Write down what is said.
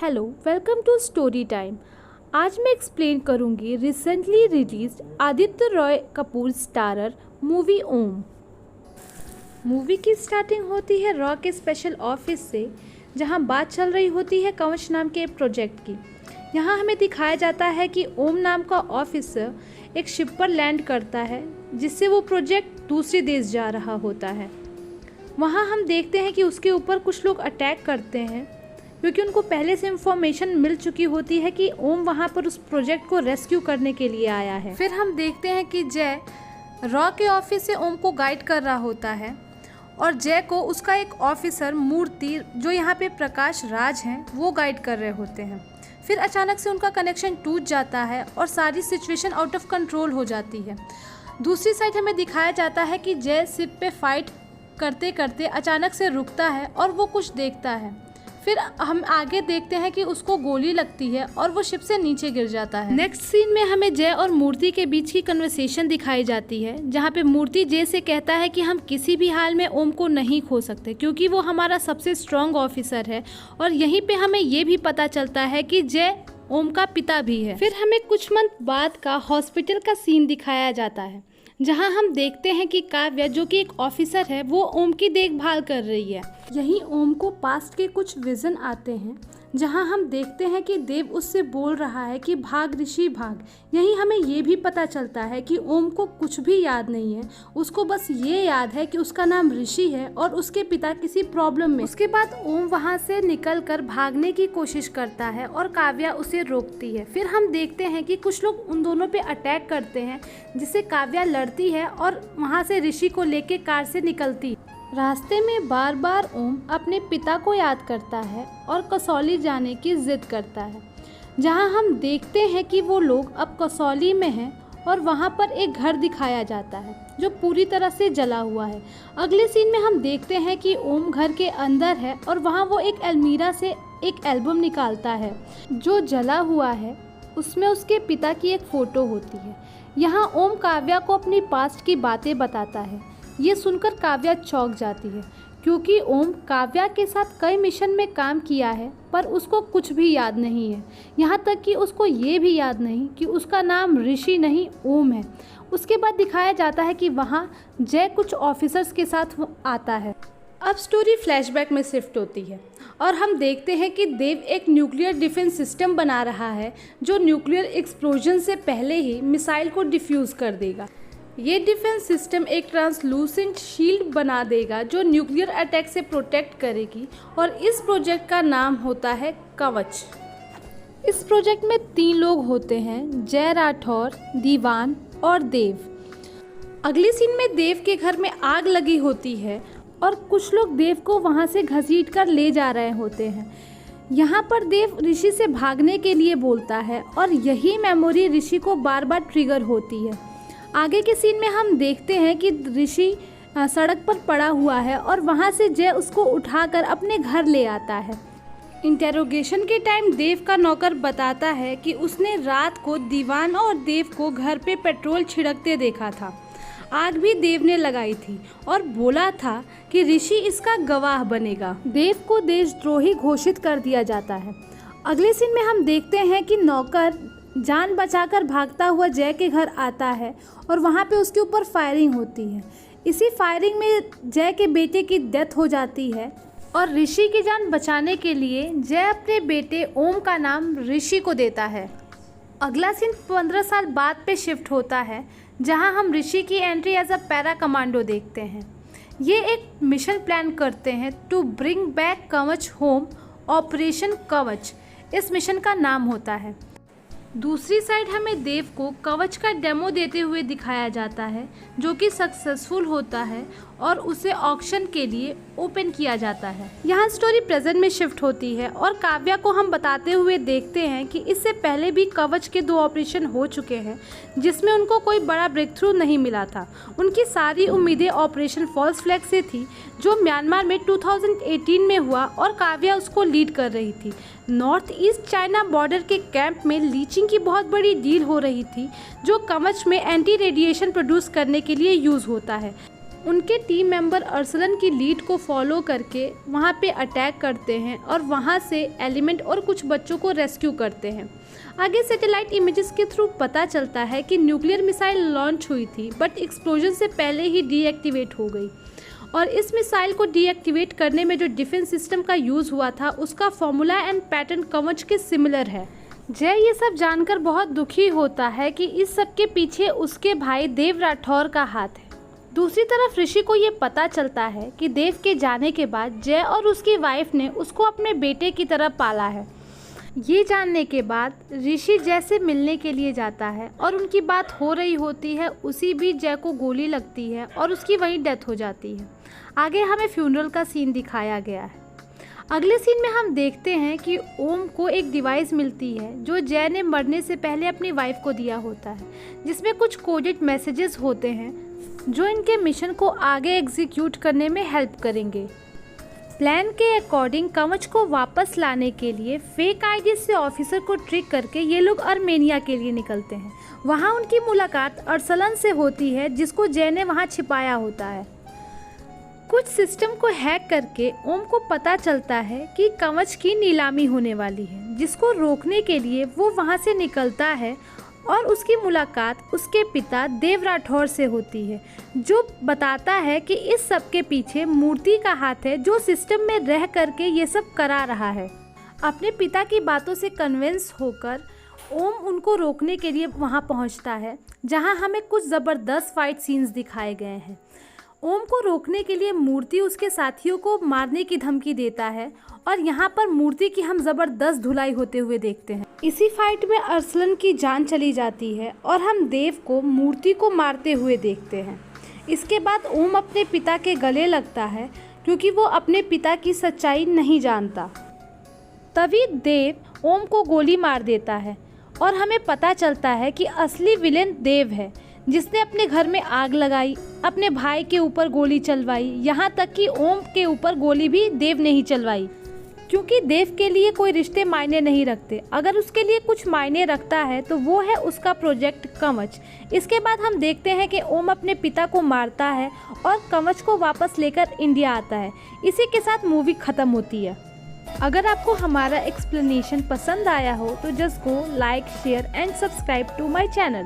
Hello, welcome to story time. आज मैं explain करूंगी recently released Aditya Roy Kapoor starrer movie Om. Movie की स्टार्टिंग होती है रॉ के स्पेशल ऑफिस से, जहां बात चल रही होती है कवच नाम के प्रोजेक्ट की। यहां हमें दिखाया जाता है कि ओम नाम का ऑफिसर एक शिप पर लैंड करता है, जिससे वो प्रोजेक्ट दूसरे देश जा रहा होता है। वहाँ हम देखते हैं कि उसके ऊपर कुछ लोग अटैक करते हैं, क्योंकि उनको पहले से इंफॉर्मेशन मिल चुकी होती है कि ओम वहाँ पर उस प्रोजेक्ट को रेस्क्यू करने के लिए आया है। फिर हम देखते हैं कि जय रॉ के ऑफिस से ओम को गाइड कर रहा होता है और जय को उसका एक ऑफिसर मूर्ति, जो यहाँ पे प्रकाश राज हैं, वो गाइड कर रहे होते हैं। फिर अचानक से उनका कनेक्शन टूट जाता है और सारी सिचुएशन आउट ऑफ कंट्रोल हो जाती है। दूसरी साइड हमें दिखाया जाता है कि जय शिप पे फाइट करते करते अचानक से रुकता है और वो कुछ देखता है। फिर हम आगे देखते हैं कि उसको गोली लगती है और वो शिप से नीचे गिर जाता है। नेक्स्ट सीन में हमें जय और मूर्ति के बीच की कन्वर्सेशन दिखाई जाती है, जहाँ पे मूर्ति जय से कहता है कि हम किसी भी हाल में ओम को नहीं खो सकते, क्योंकि वो हमारा सबसे स्ट्रॉन्ग ऑफिसर है। और यहीं पे हमें ये भी पता चलता है कि जय ओम का पिता भी है। फिर हमें कुछ मंथ बाद का हॉस्पिटल का सीन दिखाया जाता है, जहां हम देखते हैं कि काव्या, जो कि एक ऑफिसर है, वो ओम की देखभाल कर रही है। यहीं ओम को पास्ट के कुछ विजन आते हैं, जहां हम देखते हैं कि देव उससे बोल रहा है कि भाग ऋषि भाग। यहीं हमें ये भी पता चलता है कि ओम को कुछ भी याद नहीं है, उसको बस ये याद है कि उसका नाम ऋषि है और उसके पिता किसी प्रॉब्लम में। उसके बाद ओम वहां से निकलकर भागने की कोशिश करता है और काव्या उसे रोकती है। फिर हम देखते हैं कि कुछ लोग उन दोनों पे अटैक करते हैं, जिससे काव्या लड़ती है और वहां से ऋषि को लेके कार से निकलती है। रास्ते में बार बार ओम अपने पिता को याद करता है और कसौली जाने की जिद करता है, जहां हम देखते हैं कि वो लोग अब कसौली में हैं और वहां पर एक घर दिखाया जाता है जो पूरी तरह से जला हुआ है। अगले सीन में हम देखते हैं कि ओम घर के अंदर है और वहां वो एक अलमीरा से एक एल्बम निकालता है जो जला हुआ है। उसमें उसके पिता की एक फ़ोटो होती है। यहाँ ओम काव्या को अपनी पास्ट की बातें बताता है। ये सुनकर काव्या चौंक जाती है, क्योंकि ओम काव्या के साथ कई मिशन में काम किया है, पर उसको कुछ भी याद नहीं है। यहाँ तक कि उसको ये भी याद नहीं कि उसका नाम ऋषि नहीं ओम है। उसके बाद दिखाया जाता है कि वहाँ जय कुछ ऑफिसर्स के साथ आता है। अब स्टोरी फ्लैशबैक में शिफ्ट होती है और हम देखते हैं कि देव एक न्यूक्लियर डिफेंस सिस्टम बना रहा है, जो न्यूक्लियर एक्सप्लोजन से पहले ही मिसाइल को डिफ्यूज़ कर देगा। ये डिफेंस सिस्टम एक ट्रांसलूसेंट शील्ड बना देगा जो न्यूक्लियर अटैक से प्रोटेक्ट करेगी, और इस प्रोजेक्ट का नाम होता है कवच। इस प्रोजेक्ट में 3 लोग होते हैं, जय राठौर, दीवान और देव। अगले सीन में देव के घर में आग लगी होती है और कुछ लोग देव को वहाँ से घसीट कर ले जा रहे होते हैं। यहाँ पर देव ऋषि से भागने के लिए बोलता है और यही मेमोरी ऋषि को बार बार ट्रिगर होती है। आगे के सीन में हम देखते हैं कि ऋषि सड़क पर पड़ा हुआ है और वहाँ से जय उसको उठाकर अपने घर ले आता है। इंटेरोगेशन के टाइम देव का नौकर बताता है कि उसने रात को दीवान और देव को घर पे पेट्रोल छिड़कते देखा था। आग भी देव ने लगाई थी और बोला था कि ऋषि इसका गवाह बनेगा। देव को देशद्रोही घोषित कर दिया जाता है। अगले सीन में हम देखते हैं कि नौकर जान बचाकर भागता हुआ जय के घर आता है और वहाँ पे उसके ऊपर फायरिंग होती है। इसी फायरिंग में जय के बेटे की डेथ हो जाती है और ऋषि की जान बचाने के लिए जय अपने बेटे ओम का नाम ऋषि को देता है। अगला सीन 15 साल बाद पे शिफ्ट होता है, जहाँ हम ऋषि की entry as a para commando देखते हैं। ये एक मिशन प्लान करते हैं to bring back Kavach home, operation Kavach इस मिशन का नाम होता है। दूसरी साइड हमें देव को कवच का डेमो देते हुए दिखाया जाता है, जो कि सक्सेसफुल होता है और उसे ऑक्शन के लिए ओपन किया जाता है। यहाँ स्टोरी प्रेजेंट में शिफ्ट होती है और काव्या को हम बताते हुए देखते हैं कि इससे पहले भी कवच के 2 ऑपरेशन हो चुके हैं, जिसमें उनको कोई बड़ा ब्रेक थ्रू नहीं मिला था। उनकी सारी उम्मीदें ऑपरेशन फॉल्स फ्लैग से थी, जो म्यांमार में 2018 में हुआ और काव्या उसको लीड कर रही थी। नॉर्थ ईस्ट चाइना बॉर्डर के कैंप में लीचिंग की बहुत बड़ी डील हो रही थी, जो कवच में एंटी रेडिएशन प्रोड्यूस करने के लिए यूज़ होता है। उनके टीम मेंबर अरसलन की लीड को फॉलो करके वहाँ पे अटैक करते हैं और वहाँ से एलिमेंट और कुछ बच्चों को रेस्क्यू करते हैं। आगे सैटेलाइट इमेजेस के थ्रू पता चलता है कि न्यूक्लियर मिसाइल लॉन्च हुई थी बट एक्सप्लोजन से पहले ही डीएक्टिवेट हो गई, और इस मिसाइल को डीएक्टिवेट करने में जो डिफेंस सिस्टम का यूज़ हुआ था उसका फॉर्मूला एंड पैटर्न कवच के सिमिलर है। जय ये सब जानकर बहुत दुखी होता है कि इस सब के पीछे उसके भाई देव राठौर का हाथ है। दूसरी तरफ ऋषि को ये पता चलता है कि देव के जाने के बाद जय और उसकी वाइफ ने उसको अपने बेटे की तरह पाला है। ये जानने के बाद ऋषि जय से मिलने के लिए जाता है और उनकी बात हो रही होती है, उसी बीच जय को गोली लगती है और उसकी वहीं डेथ हो जाती है। आगे हमें फ्यूनरल का सीन दिखाया गया है। अगले सीन में हम देखते हैं कि ओम को एक डिवाइस मिलती है जो जय ने मरने से पहले अपनी वाइफ को दिया होता है, जिसमें कुछ कोडेड मैसेजेस होते हैं जो इनके मिशन को आगे एग्जीक्यूट करने में हेल्प करेंगे। प्लान के अकॉर्डिंग कवच को वापस लाने के लिए फेक आईडी से ऑफिसर को ट्रिक करके ये लोग आर्मेनिया के लिए निकलते हैं। वहाँ उनकी मुलाकात अरसलन से होती है जिसको जय ने वहाँ छिपाया होता है। कुछ सिस्टम को हैक करके ओम को पता चलता है कि कवच की नीलामी होने वाली है, जिसको रोकने के लिए वो वहाँ से निकलता है और उसकी मुलाकात उसके पिता देव राठौर से होती है, जो बताता है कि इस सब के पीछे मूर्ति का हाथ है जो सिस्टम में रह करके ये सब करा रहा है। अपने पिता की बातों से कन्विंस होकर ओम उनको रोकने के लिए वहाँ पहुँचता है, जहाँ हमें कुछ ज़बरदस्त फाइट सीन्स दिखाए गए हैं। ओम को रोकने के लिए मूर्ति उसके साथियों को मारने की धमकी देता है और यहाँ पर मूर्ति की हम ज़बरदस्त धुलाई होते हुए देखते हैं। इसी फाइट में अरसलन की जान चली जाती है और हम देव को मूर्ति को मारते हुए देखते हैं। इसके बाद ओम अपने पिता के गले लगता है क्योंकि वो अपने पिता की सच्चाई नहीं जानता। तभी देव ओम को गोली मार देता है और हमें पता चलता है कि असली विलेन देव है, जिसने अपने घर में आग लगाई, अपने भाई के ऊपर गोली चलवाई, यहाँ तक कि ओम के ऊपर गोली भी देव ने ही चलवाई, क्योंकि देव के लिए कोई रिश्ते मायने नहीं रखते। अगर उसके लिए कुछ मायने रखता है तो वो है उसका प्रोजेक्ट कवच। इसके बाद हम देखते हैं कि ओम अपने पिता को मारता है और कवच को वापस लेकर इंडिया आता है। इसी के साथ मूवी ख़त्म होती है। अगर आपको हमारा एक्सप्लेनेशन पसंद आया हो तो just go like, share and subscribe to my channel.